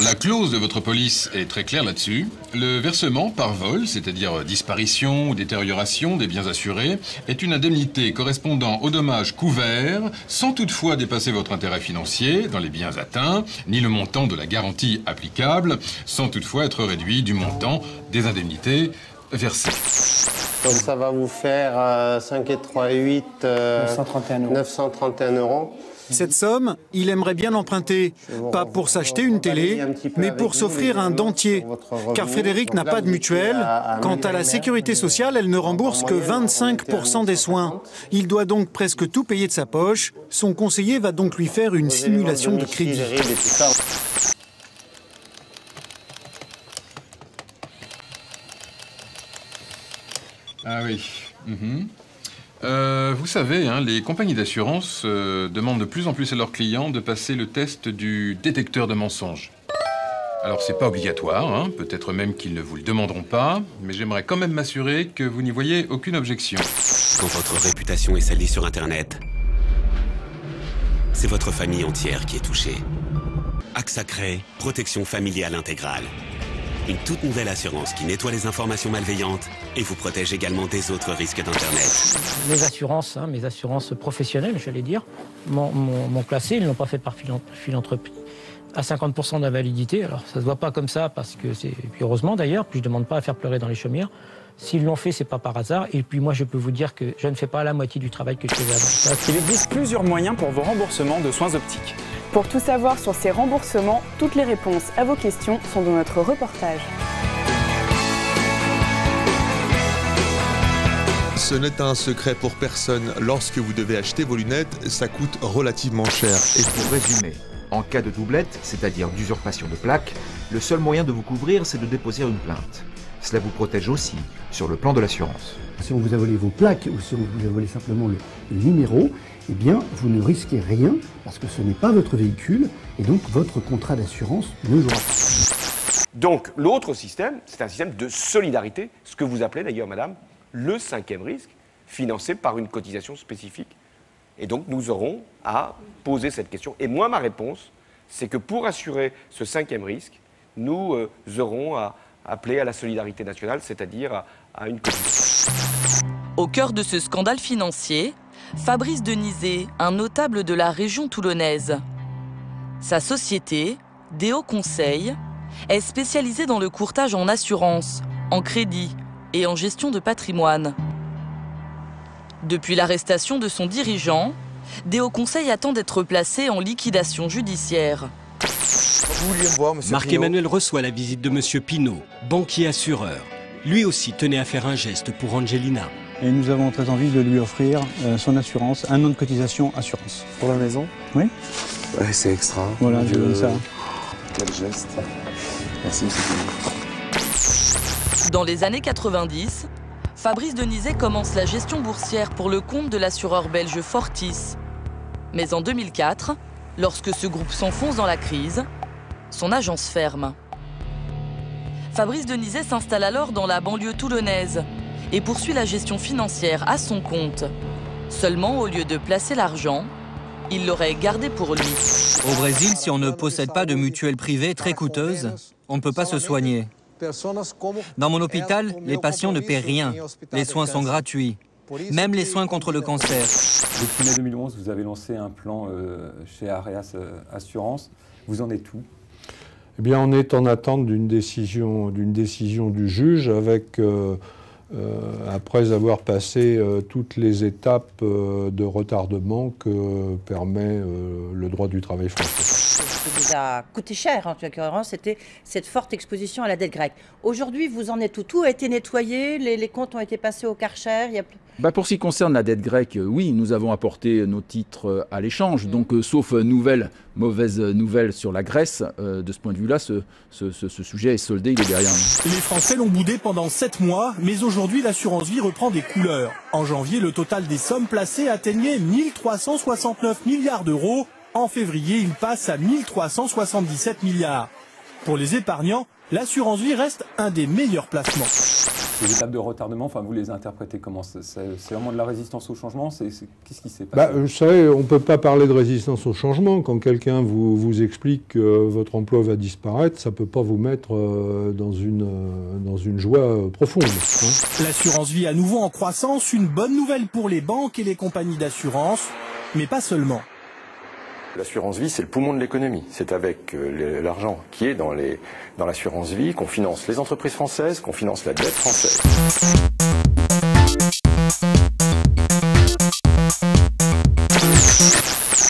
la clause de votre police est très claire là-dessus. Le versement par vol, c'est-à-dire disparition ou détérioration des biens assurés, est une indemnité correspondant aux dommages couverts, sans toutefois dépasser votre intérêt financier dans les biens atteints, ni le montant de la garantie applicable, sans toutefois être réduit du montant des indemnités versées. Donc ça va vous faire 5 et 3 et 8, 931 €. Cette somme, il aimerait bien l'emprunter, pas pour s'acheter une télé, mais pour s'offrir un dentier, car Frédéric n'a pas de mutuelle. Quant à la sécurité sociale, elle ne rembourse que 25% des soins. Il doit donc presque tout payer de sa poche. Son conseiller va donc lui faire une simulation de crédit. Ah oui. Vous savez, hein, les compagnies d'assurance demandent de plus en plus à leurs clients de passer le test du détecteur de mensonges. Alors c'est pas obligatoire, hein, peut-être même qu'ils ne vous le demanderont pas, mais j'aimerais quand même m'assurer que vous n'y voyez aucune objection. Quand votre réputation est salie sur Internet, c'est votre famille entière qui est touchée. AXA crée Protection familiale intégrale. Une toute nouvelle assurance qui nettoie les informations malveillantes et vous protège également des autres risques d'Internet. Mes assurances professionnelles, j'allais dire, m'ont classé, ils ne l'ont pas fait par philanthropie, à 50% d'invalidité. Alors ça ne se voit pas comme ça, parce que c'est... Puis heureusement d'ailleurs, puis je ne demande pas à faire pleurer dans les chaumières. S'ils l'ont fait, c'est pas par hasard. Et puis moi, je peux vous dire que je ne fais pas la moitié du travail que je faisais avant. Il existe plusieurs moyens pour vos remboursements de soins optiques. Pour tout savoir sur ces remboursements, toutes les réponses à vos questions sont dans notre reportage. Ce n'est un secret pour personne. Lorsque vous devez acheter vos lunettes, ça coûte relativement cher. Et pour résumer, en cas de doublette, c'est-à-dire d'usurpation de plaque, le seul moyen de vous couvrir, c'est de déposer une plainte. Cela vous protège aussi sur le plan de l'assurance. Si on vous a volé vos plaques ou si on vous a volé simplement le numéro, eh bien, vous ne risquez rien parce que ce n'est pas votre véhicule et donc votre contrat d'assurance ne jouera pas. Donc, l'autre système, c'est un système de solidarité, ce que vous appelez d'ailleurs, madame, le cinquième risque, financé par une cotisation spécifique. Et donc, nous aurons à poser cette question. Et moi, ma réponse, c'est que pour assurer ce cinquième risque, nous aurons à appeler à la solidarité nationale, c'est-à-dire à une cotisation. Au cœur de ce scandale financier, Fabrice Denizet, un notable de la région toulonnaise. Sa société, Déo Conseil, est spécialisée dans le courtage en assurance, en crédit et en gestion de patrimoine. Depuis l'arrestation de son dirigeant, Déo Conseil attend d'être placé en liquidation judiciaire. Marc-Emmanuel reçoit la visite de M. Pinault, banquier assureur. Lui aussi tenait à faire un geste pour Angelina. Et nous avons très envie de lui offrir son assurance, un an de cotisation assurance. Pour la maison? Oui. Ouais, c'est extra. Voilà, je donne ça. Quel geste. Merci, c'est Dans les années 90, Fabrice Denizet commence la gestion boursière pour le compte de l'assureur belge Fortis. Mais en 2004, lorsque ce groupe s'enfonce dans la crise, son agence ferme. Fabrice Denizet s'installe alors dans la banlieue toulonnaise et poursuit la gestion financière à son compte. Seulement, au lieu de placer l'argent, il l'aurait gardé pour lui. Au Brésil, si on ne possède pas de mutuelle privée très coûteuse, on ne peut pas se soigner. Dans mon hôpital, les patients ne paient rien. Les soins sont gratuits, même les soins contre le cancer. Depuis mai 2011, vous avez lancé un plan chez Areas Assurance. Vous en êtes où? Eh bien, on est en attente d'une décision du juge avec, après avoir passé toutes les étapes de retardement que permet le droit du travail français. Ce qui vous a coûté cher, en l'occurrence, c'était cette forte exposition à la dette grecque. Aujourd'hui, vous en êtes où? Tout a été nettoyé, les comptes ont été passés au Karcher, il y a plus... Pour ce qui concerne la dette grecque, oui, nous avons apporté nos titres à l'échange. Donc, sauf mauvaise nouvelle sur la Grèce, de ce point de vue-là, ce sujet est soldé, il est derrière nous. Les Français l'ont boudé pendant 7 mois, mais aujourd'hui, l'assurance vie reprend des couleurs. En janvier, le total des sommes placées atteignait 1369 milliards d'euros. En février, il passe à 1377 milliards. Pour les épargnants, l'assurance vie reste un des meilleurs placements. Ces étapes de retardement, enfin, vous les interprétez comment? C'est vraiment de la résistance au changement? Qu'est-ce qui s'est passé? Vous savez, on ne peut pas parler de résistance au changement. Quand quelqu'un vous explique que votre emploi va disparaître, ça ne peut pas vous mettre dans une joie profonde. Hein. L'assurance vie à nouveau en croissance, une bonne nouvelle pour les banques et les compagnies d'assurance, mais pas seulement. L'assurance vie, c'est le poumon de l'économie. C'est avec l'argent qui est dans l'assurance vie qu'on finance les entreprises françaises, qu'on finance la dette française.